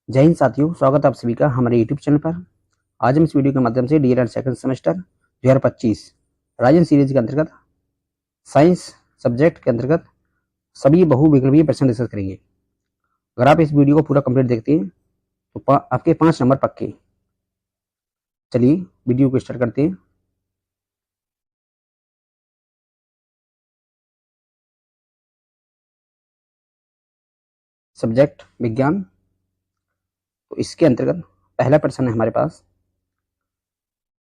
जय हिंद साथियों, स्वागत है आप सभी का हमारे YouTube चैनल पर। आज हम इस वीडियो के माध्यम से डीएलएड सेकंड सेमेस्टर 2025 राजन सीरीज के अंतर्गत साइंस सब्जेक्ट के अंतर्गत सभी बहुविकल्पीय प्रश्न डिस्कस करेंगे। अगर आप इस वीडियो को पूरा कंप्लीट देखते हैं तो आपके 5 नंबर पक्के। चलिए वीडियो को स्टार्ट करते हैं। सब्जेक्ट विज्ञान, तो इसके अंतर्गत पहला प्रश्न है हमारे पास,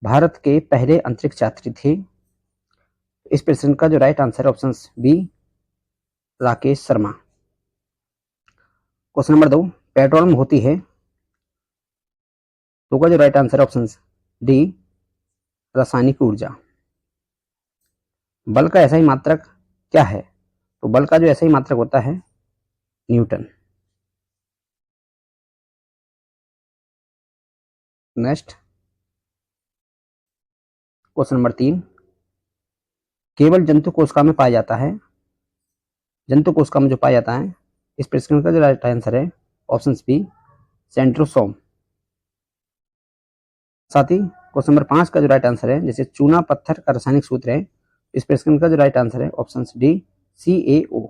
भारत के पहले अंतरिक्ष यात्री थे। इस प्रश्न का जो राइट आंसर है option B, Rakesh Sharma. Question number 2, petrol में होती है, तो का जो राइट आंसर है ऑप्शन डी, रासायनिक ऊर्जा। बल का ऐसा ही मात्रक क्या है? तो बल का जो ऐसा ही मात्रक होता है न्यूटन। नेक्स्ट क्वेश्चन नंबर 3, केवल जंतु कोशिका में पाया जाता है। जंतु कोशिका में जो पाया जाता है, इस प्रश्न का जो राइट आंसर है ऑप्शन बी, सेंट्रोसोम। साथ ही क्वेश्चन नंबर 5 का जो राइट आंसर है, जैसे चूना पत्थर का रासायनिक सूत्र है, इस प्रश्न का जो राइट आंसर है ऑप्शन डी, CaO।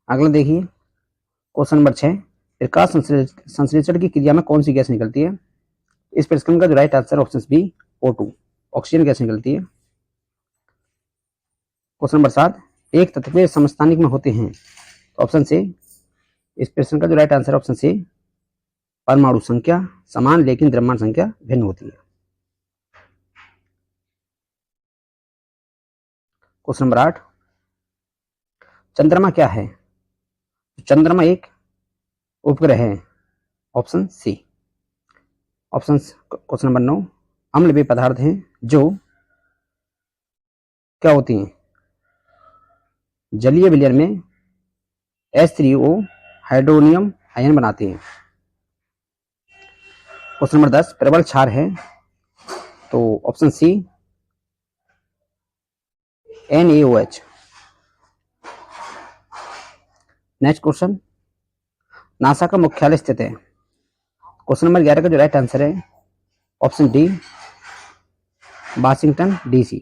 अगला देखिए क्वेश्चन नंबर 6, प्रकाश संश्लेषण की क्रिया में कौन सी गैस निकलती है? इस प्रश्न का जो right answer option B, O2, oxygen gas निकलती है। क्वेश्चन नंबर 7, एक तत्व के समस्थानिक में होते हैं, तो ऑप्शन से, इस प्रश्न का जो राइट आंसर ऑप्शन से, परमाणु संख्या समान लेकिन द्रव्यमान संख्या भिन्न होती है। क्वेश्चन नंबर 8, चंद्रमा क्या है? चंद्रमा एक उपग्रह है, ऑप्शन सी। क्वेश्चन नंबर 9, अम्ल वे पदार्थ हैं जो क्या होती हैं? जलीय विलयन में H3O हाइड्रोनियम आयन बनाते हैं। क्वेश्चन नंबर 10, प्रबल क्षार है, तो option C, NaOH। Next question, NASA का मुख्यालय स्थित है। क्वेश्चन नंबर 11 का जो राइट आंसर है ऑप्शन डी, वाशिंगटन DC।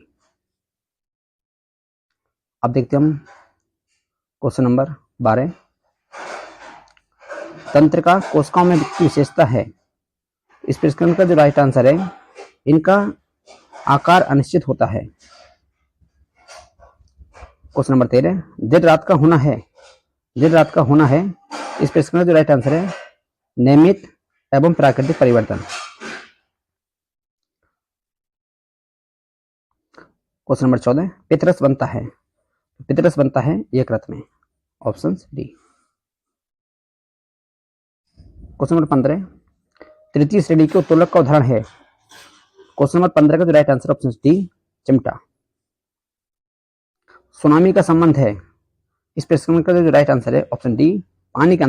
अब देखते हैं हम क्वेश्चन नंबर 12, तंत्रिका कोशिकाओं में की विशेषता है। इस प्रश्न का जो राइट आंसर है, इनका आकार अनिश्चित होता है। क्वेश्चन नंबर 13, दिन रात का होना है, दिन रात का होना है, इस प्रश्न का जो राइट आंसर है नियमित एवं प्राकृतिक परिवर्तन। क्वेश्चन नंबर 14, पितरस बनता है, पितरस बनता है यकृत में, ऑप्शन डी। क्वेश्चन नंबर 15, तृतीय श्रेणी के उत्तोलक का उदाहरण है। क्वेश्चन नंबर 15 का जो राइट आंसर ऑप्शन डी, चिमटा। सुनामी का संबंध है, इस प्रश्न का जो राइट आंसर है ऑप्शन डी, पानी के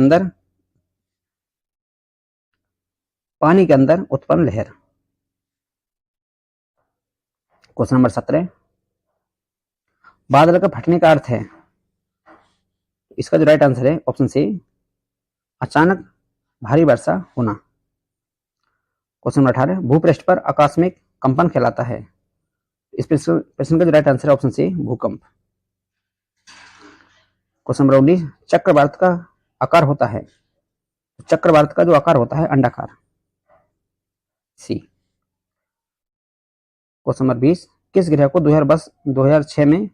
अंदर उत्पन्न लहर। क्वेश्चन नंबर 17, बादल का फटने का अर्थ है। इसका जो राइट आंसर है ऑप्शन सी, अचानक भारी वर्षा होना। क्वेश्चन नंबर 18, भूपृष्ठ पर आकस्मिक कंपन कहलाता है। इस प्रश्न का जो राइट आंसर है ऑप्शन सी, भूकंप। क्वेश्चन नंबर 19, चक्रवात का आकार होता है, चक्रवात का जो आकार होता है अंडाकार, सी। क्वेश्चन नंबर 20, किस ग्रह को 2006 में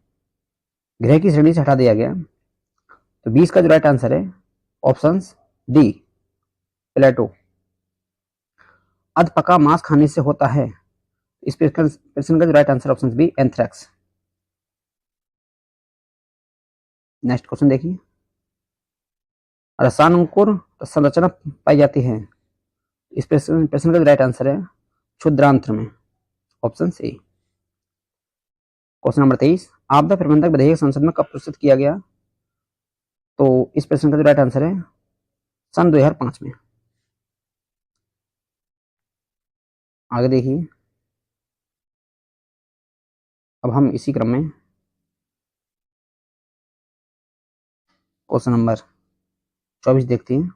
ग्रह की श्रेणी से हटा दिया गया? तो 20 का जो राइट आंसर है ऑप्शन डी, प्लेटो। अधपका मांस खाने से होता है, इस प्रश्न का जो right answer option B, anthrax. Next question देखिए, रसानुकूल संरचना पाई जाती है, इस प्रश्न का जो राइट आंसर है क्षुद्रांत्र में, ऑप्शन सी। क्वेश्चन नंबर 23, आपदा प्रबंधक विधेयक संसद में कब प्रस्तुत किया गया? तो इस प्रश्न का जो राइट आंसर है सन 2005 में। आगे देखिए, अब हम इसी क्रम में क्वेश्चन नंबर 24 देखते हैं।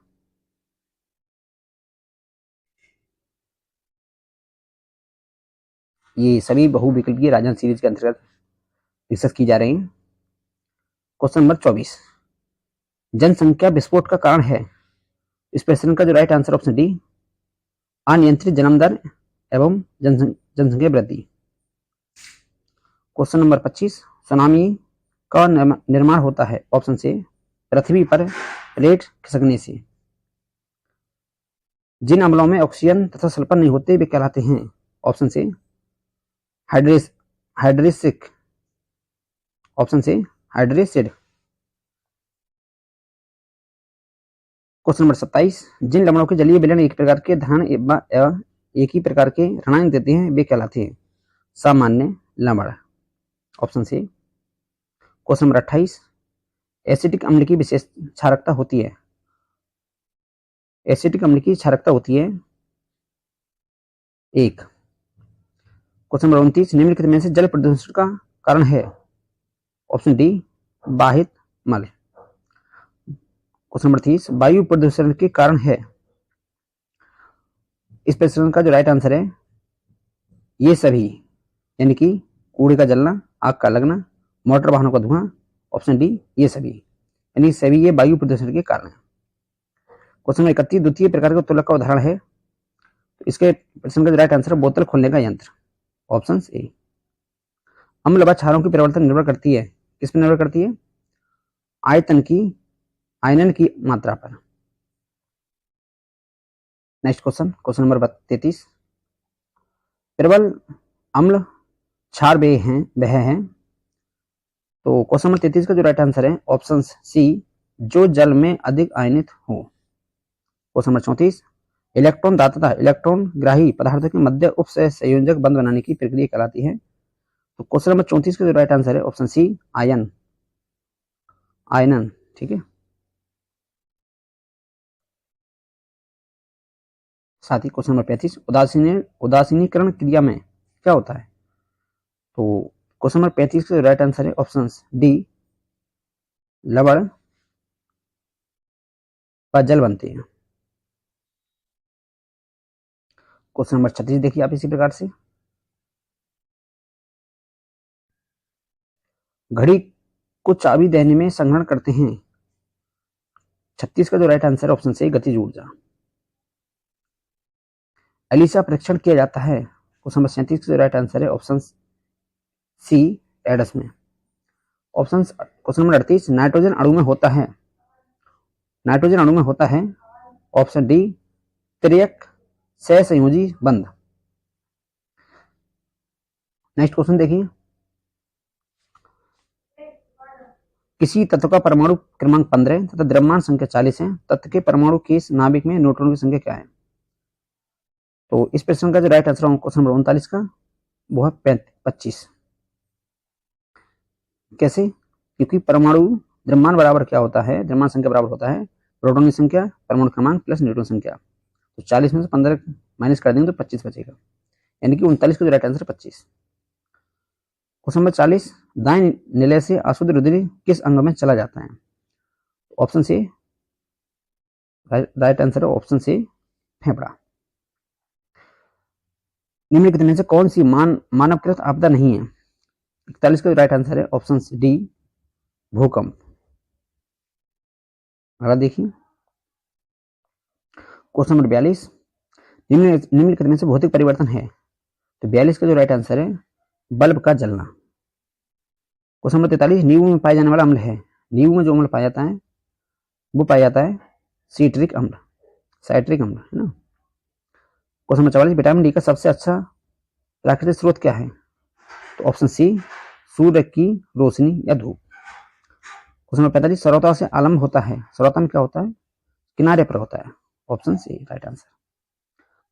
ये सभी बहुविकल्पीय राजन सीरीज के अंतर्गत डिस्कस की जा रही है। क्वेश्चन नंबर 24, जनसंख्या विस्फोट का कारण है। इस प्रश्न का जो राइट आंसर ऑप्शन डी, अनियंत्रित जन्म दर एवं जनसंख्या वृद्धि। क्वेश्चन नंबर 25, सुनामी का निर्माण होता है। ऑप्शन से, पृथ्वी पर प्लेट खिसकने से। जिन अम्लों में ऑक्सीजन तथा सल्फर नहीं होते वे कहलाते हैं। ऑप्शन से, हाइड्रेसिक। ऑप्शन से, हाइड्रेसिड। क्वेश्चन नंबर 27, जिन लवणों के जलीय विलयन एक प्रकार के धन एवं एक ही प्रकार के ऋणायन देते हैं वे कहलाते हैं सामान्य लवण। ऑप्शन से। क्वेश्चन नंबर 28, एसिटिक अम्ल की विशेष क्षारकता होती है। एसिटिक अम्ल की क्षारकता होती है 1। क्वेश्चन नंबर 29, निम्नलिखित में से जल प्रदूषण का कारण है। ऑप्शन डी, बाहित मल। क्वेश्चन नंबर 30, वायु प्रदूषण के कारण है। इस प्रश्न का जो राइट आंसर है, ये सभी, यानी कि कूड़े का जलना, आग का लगना, मोटर वाहनों का धुआं। ऑप्शन डी, ये सभी, यानी सभी ये वायु प्रदूषण के कारण है। क्वेश्चन नंबर 31, द्वितीय प्रकार का उत्तोलक का उदाहरण है। तो इसके प्रश्न का जो राइट आंसर है, बोतल खोलने का यंत्र। Option A. अम्ल व क्षारों की परिवर्तन निर्भर करती है, किस पर निर्भर करती है? आयनन की मात्रा पर। नेक्स्ट क्वेश्चन, क्वेश्चन नंबर 33, प्रबल अम्ल क्षार वह हैं। तो क्वेश्चन नंबर 33 का जो राइट आंसर है, ऑप्शन सी, जो जल में अधिक आयनित हो। क्वेश्चन नंबर 34, इलेक्ट्रॉन दाता तथा इलेक्ट्रॉन ग्राही पदार्थों के मध्य उपसंयोजक बंध बनाने की प्रक्रिया कहलाती है। तो क्वेश्चन नंबर 34 का जो राइट आंसर है, ऑप्शन सी, आयनन। ठीक है। साथ ही क्वेश्चन नंबर 35, उदासीनीकरण क्रिया में क्या होता है? तो क्वेश्चन नंबर 35 का राइट आंसर है, ऑप्शन डी, लवण व जल बनते हैं। क्वेश्चन नंबर 36 देखिए आप इसी प्रकार से, घड़ी को चाबी देने में संग्रहण करते हैं। 36 का जो राइट आंसर है, ऑप्शन से, गतिज ऊर्जा। एलिसा परीक्षण किया जाता है। क्वेश्चन नंबर 37 का जो राइट आंसर है, ऑप्शन सी, एडस में। ऑप्शन क्वेश्चन नंबर 38, नाइट्रोजन अणु में होता है। नाइट्रोजन अणु में होता है, ऑप्शन डी, त्रियक सहसंयोजी बंध। नेक्स्ट क्वेश्चन देखिए, किसी तत्व का परमाणु क्रमांक 15 तथा द्रव्यमान संख्या 40 है, तत्व के परमाणु के इस नाभिक में न्यूट्रॉन की संख्या क्या है? तो इस प्रश्न का जो राइट आंसर है, क्वेश्चन नंबर 39 का, वो है 25। कैसे? क्योंकि परमाणु द्रव्यमान बराबर क्या होता है? द्रव्यमान संख्या बराबर होता है प्रोटॉन की संख्या, परमाणु क्रमांक प्लस न्यूट्रॉन संख्या। तो 40 में से 15 माइनस कर देंगे तो 25 बचेगा, यानी कि 39 का जो राइट आंसर है 25। क्वेश्चन नंबर 40, दाएं निलय से अशुद्ध रुधिर किस अंग में चला जाता है? ऑप्शन से, राइट आंसर है ऑप्शन से, फेफड़ा। निम्नलिखित में से कौन सी मानवकृत आपदा नहीं है? 41 का राइट आंसर है, ऑप्शन डी, भूकंप। अगला देखिए, क्वेश्चन नंबर 42, निम्नलिखित में से भौतिक परिवर्तन है। तो 42 का जो राइट आंसर है, बल्ब का जलना। क्वेश्चन नंबर 43, नींबू में पाया जाने वाला अम्ल है। नींबू में जो अम्ल पाया जाता है वो पाया जाता है साइट्रिक अम्ल, है ना। क्वेश्चन नंबर 44, विटामिन डी का सबसे अच्छा प्राकृतिक स्रोत क्या है? तो ऑप्शन सी, सूर्य की रोशनी या धूप। क्वेश्चन नंबर 45, सरौता से आलम्ब होता है। सरौता में क्या होता है? किनारे पर होता है। Option C, right answer.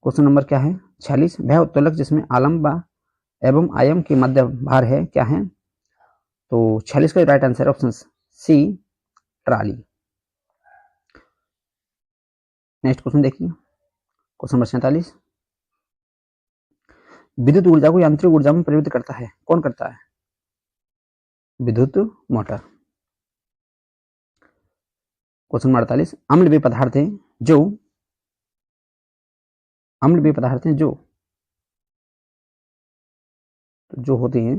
Question number क्या है? 46, वह उत्तोलक जिसमें आलम्ब एवं आयम के मध्य भार है, क्या है? तो 46 का राइट आंसर है, option C, trolley. Next question देखिए, क्वेश्चन नंबर 47, विद्युत ऊर्जा को यांत्रिक ऊर्जा में परिवर्तित करता है, कौन करता है? विद्युत मोटर। क्वेश्चन नंबर 48, अम्ल वे पदार्थ हैं जो होते हैं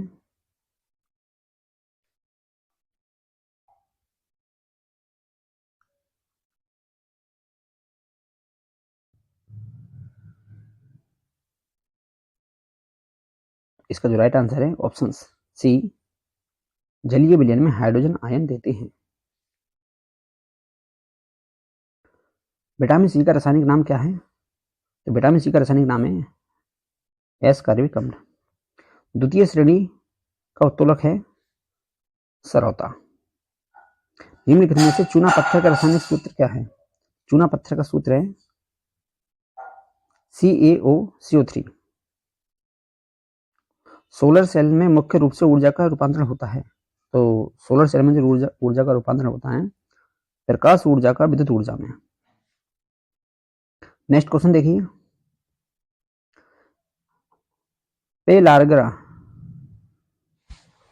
इसका जो राइट आंसर है ऑप्शन सी, जलीय विलयन में हाइड्रोजन आयन देते हैं। विटामिन सी का रासायनिक नाम क्या है? तो विटामिन सी का रासायनिक नाम है एस कार्बिक अम्ल। द्वितीय श्रेणी का उत्तोलक है सरौता। निम्नलिखित में से चूना पत्थर का रासायनिक सूत्र क्या है? चूना पत्थर का सूत्र है CaOCO3। सोलर सेल में मुख्य रूप से ऊर्जा का रूपांतरण होता है। तो सोलर सेल में जो ऊर्जा का रूपांतरण होता है प्रकाश ऊर्जा का विद्युत ऊर्जा में। नेक्स्ट क्वेश्चन देखिए, पेलार्गा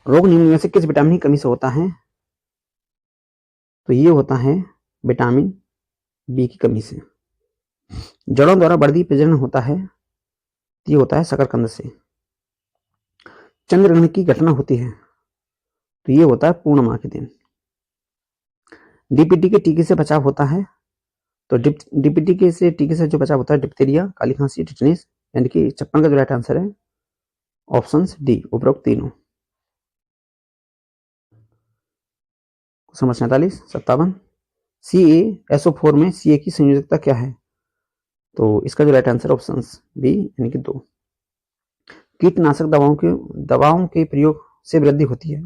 रोग निम्न में से किस विटामिन की कमी से होता है? तो ये होता है विटामिन बी की कमी से। जड़ों द्वारा वर्धी प्रजनन होता है, ये होता है शकरकंद से। चंद्रग्रहण की घटना होती है, तो ये होता है पूर्णिमा के दिन। डीपीटी के टीके से बचाव होता है, तो डीपीटी के टीके से जो बचाव होता है डिप्थीरिया, काली खांसी, टिटनेस, यानी कि 56 का जो राइट आंसर है ऑप्शन डी, उपरोक्त तीनों। क्वेश्चन नंबर 47, 57, CaSO4 में Ca की संयोजकता क्या है? तो इसका जो राइट आंसर ऑप्शन बी यानी कि 2। कीटनाशक दवाओं के प्रयोग से वृद्धि होती है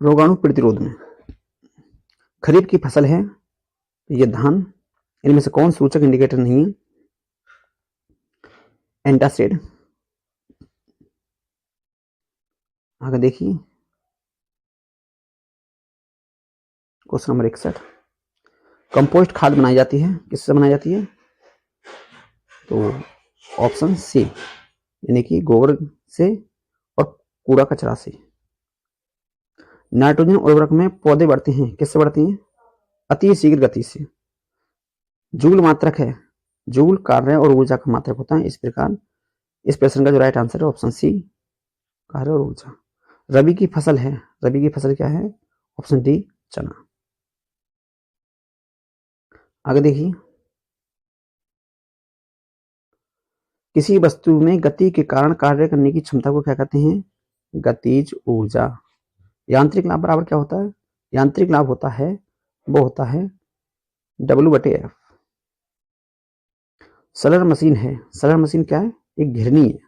रोगाणु प्रतिरोध में। खरीफ की फसल है ये धान, इनमें से कौन सूचक इंडिकेटर नहीं है? एंटासिड। आगे देखिए क्वेश्चन नंबर 61, कंपोस्ट खाद बनाई जाती है, किससे बनाई जाती है? तो ऑप्शन सी यानी कि गोबर से और कूड़ा कचरा से। नाइट्रोजन उर्वरक में पौधे बढ़ते हैं, किससे बढ़ते हैं? अति शीघ्र गति से। जूल मात्रक है, जूल कार्य और ऊर्जा का मात्रक होता है। इस प्रकार इस प्रश्न का जो राइट आंसर है ऑप्शन सी, कार्य और ऊर्जा। रबी की फसल है, रबी की फसल क्या है? ऑप्शन डी, चना। आगे देखिए, किसी वस्तु में गति के कारण कार्य करने की क्षमता को क्या कहते हैं? गतिज ऊर्जा। यांत्रिक लाभ बराबर क्या होता है? यांत्रिक लाभ होता है वो होता है W/F। सलर मशीन है, सलर मशीन क्या है? एक घिरनी है।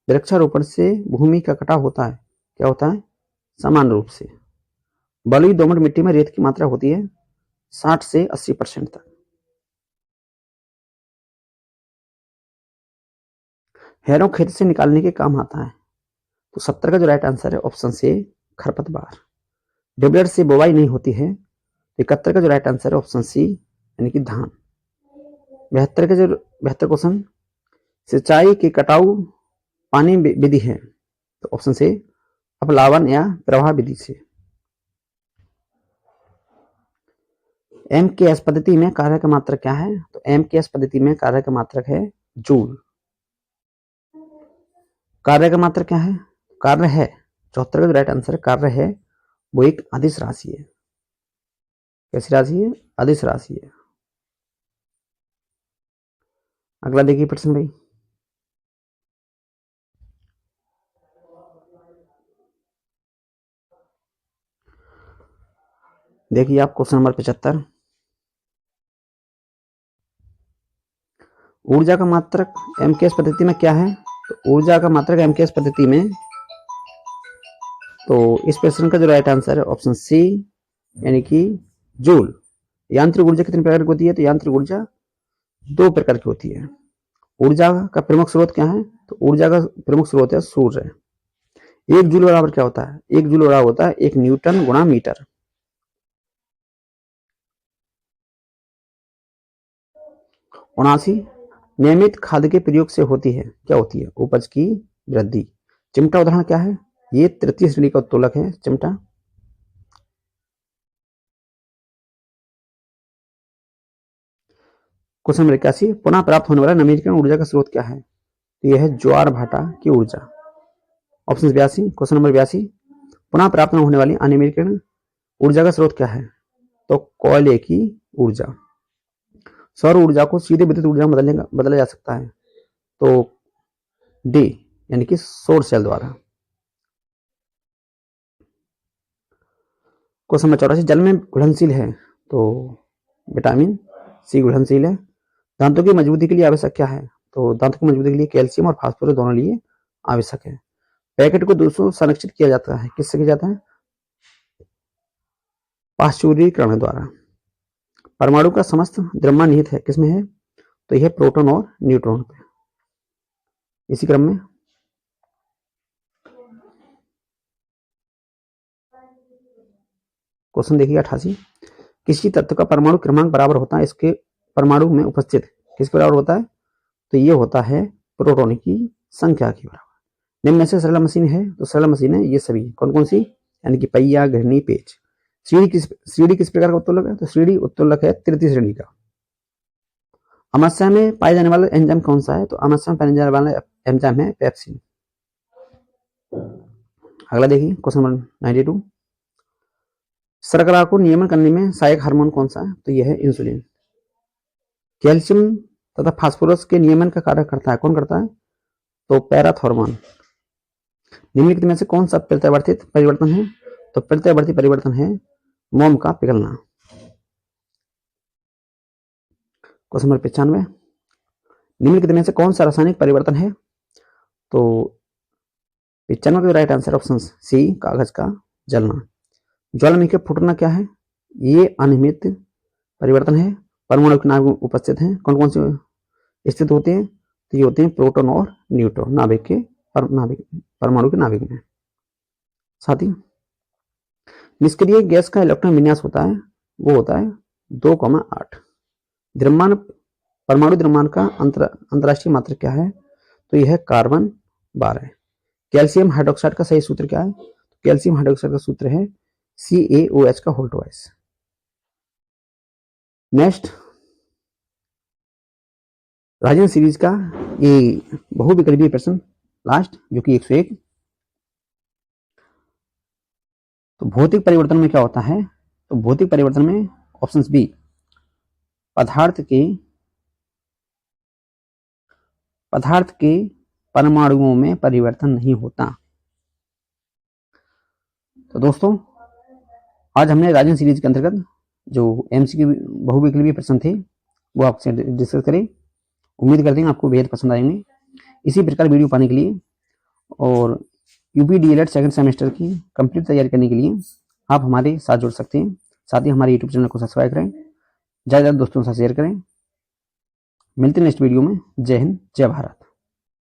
वृक्षारोपण से भूमि का कटाव होता है, क्या होता है? समान रूप से। बलुई दोमट मिट्टी में रेत की मात्रा होती है 60 से 80% तक। हैरों खेत से निकालने के काम आता है, तो 70 का जो राइट आंसर है ऑप्शन से, खरपतवार। डिबलर से बुवाई नहीं होती है, 71 का जो राइट आंसर है ऑप्शन सी यानी कि धान। 72 क्वेश्चन, सिंचाई के कटाऊ पानी विधि है, तो ऑप्शन से अपलावन या प्रवाह विधि से। MKS पद्धति में कार्य का मात्रक क्या है? तो MKS पद्धति में कार्य का मात्रक है जूल। कार्य का मात्रक क्या है? कार्य है, 74 का राइट आंसर कार्य है वो एक अदिश राशि है। कैसी राशि है? अदिश राशि है। अगला देखिए प्रश्न भाई, देखिए आप क्वेश्चन नंबर 75, ऊर्जा का मात्रक MKS पद्धति में क्या है? तो ऊर्जा का मात्रक MKS पद्धति में, तो इस प्रश्न का जो राइट आंसर है ऑप्शन सी यानी कि जूल। यांत्रिक ऊर्जा कितने प्रकार की होती है? तो यांत्रिक ऊर्जा 2 प्रकार की होती है। ऊर्जा का प्रमुख स्रोत क्या है? तो ऊर्जा का प्रमुख स्रोत है सूर्य। 1 जूल बराबर क्या होता है? 1 जूल बराबर होता है 1 न्यूटन गुणा मीटर। 79, नियमित खाद के प्रयोग से होती है, क्या होती है? उपज की वृद्धि। चिमटा उदाहरण क्या है? ये तृतीय श्रेणी का उत्तोलक है चिमटा। क्वेश्चन नंबर 81, पुनः प्राप्त होने वाला नवीकरण ऊर्जा का स्रोत क्या है? तो यह है ज्वार भाटा की ऊर्जा। ऑप्शन 82, क्वेश्चन नंबर 82, पुनः प्राप्त होने वाली अनवीकरण ऊर्जा का स्रोत क्या है? तो कोयले की ऊर्जा। सौर ऊर्जा को सीधे विद्युत ऊर्जा में बदला जा सकता है, तो डी यानी कि सौर सेल द्वारा। क्वेश्चन नंबर 84, जल में घुलनशील है, तो विटामिन सी घुलनशील है। दांतों की मजबूती के लिए आवश्यक क्या है? तो दांतों की मजबूती के लिए कैल्शियम और फास्फोरस दोनों लिए आवश्यक है। पैकेट को दूसरों संरक्षित किया जाता है, किससे किया जाता है? पाश्चुरीकरण द्वारा। परमाणु का समस्त द्रव्यमान निहित है किसमें है? तो यह प्रोटॉन और न्यूट्रॉन पे। इसी क्रम में क्वेश्चन देखिए 88, किसी तत्व का परमाणु क्रमांक बराबर होता है इसके परमाणु में उपस्थित किसके बराबर होता है? तो ये होता है प्रोटॉन की संख्या के बराबर। निम्न में से सरल मशीन है, तो सरल मशीन है ये सभी कौन कौन सी? यानी कि पहिया, घिरनी, पेच। श्रेणी किस प्रकार का उत्तोलक है? तो श्रेणी उत्तोलक है तृतीय श्रेणी का। अमाशय में पाए जाने वाला एंजाइम कौन सा है? तो अमाशय में पाए जाने वाला एंजाइम है पेप्सिन। अगला देखिए क्वेश्चन नंबर 92, शर्करा को नियमन करने में सहायक हार्मोन कौन सा है? तो यह है इंसुलिन। कैल्शियम तथा फास्फोरस के नियमन का कार्य करता है, कौन करता है? तो पैराथॉर्मोन। निम्नलिखित में से कौन सा प्रत्यावर्तित परिवर्तन है? तो प्रत्यावर्ती परिवर्तन है मोम का पिघलना। क्वेश्चन नंबर 95, निम्नलिखित में से कौन सा रासायनिक परिवर्तन है? तो 95 का राइट आंसर ऑप्शन सी, कागज का जलना। ज्वालामुखी का फूटना क्या है? ये अनियमित परिवर्तन है। परमाणु के नाभिक उपस्थित हैं, कौन कौन से स्थित होते हैं? तो ये होते हैं प्रोटॉन और न्यूट्रॉन नाभिक के परमाणु के नाभिक में। साथ ही निष्क्रिय गैस का इलेक्ट्रॉन विन्यास होता है, वो होता है 2,8। द्रव्यमान परमाणु द्रव्यमान का अंतरराष्ट्रीय मात्रक क्या है? तो यह है कार्बन 12। कैल्शियम हाइड्रोक्साइड का सही सूत्र क्या है? कैल्शियम हाइड्रोक्साइड का सूत्र है CaOH का होल ट्वाइस। नेक्स्ट राजन सीरीज का ये बहुविकल्पीय प्रश्न लास्ट जो कि 101। तो भौतिक परिवर्तन में क्या होता है? तो भौतिक परिवर्तन में ऑप्शन बी, पदार्थ के परमाणुओं में परिवर्तन नहीं होता। तो दोस्तों आज हमने राजन सीरीज के अंतर्गत जो MCQ बहुविकल्पीय प्रश्न थे वो आपसे डिस्कस करें। उम्मीद करते हैं आपको बेहद पसंद आएंगे। इसी प्रकार वीडियो पाने के लिए और यूपी DLED सेकंड सेमेस्टर की कंप्लीट तैयारी करने के लिए आप हमारे साथ जुड़ सकते हैं। साथ ही हमारे यूट्यूब चैनल को सब्सक्राइब करें, ज़्यादा दोस्तों के साथ शेयर करें। मिलते हैं नेक्स्ट वीडियो में। जय हिंद, जय भारत।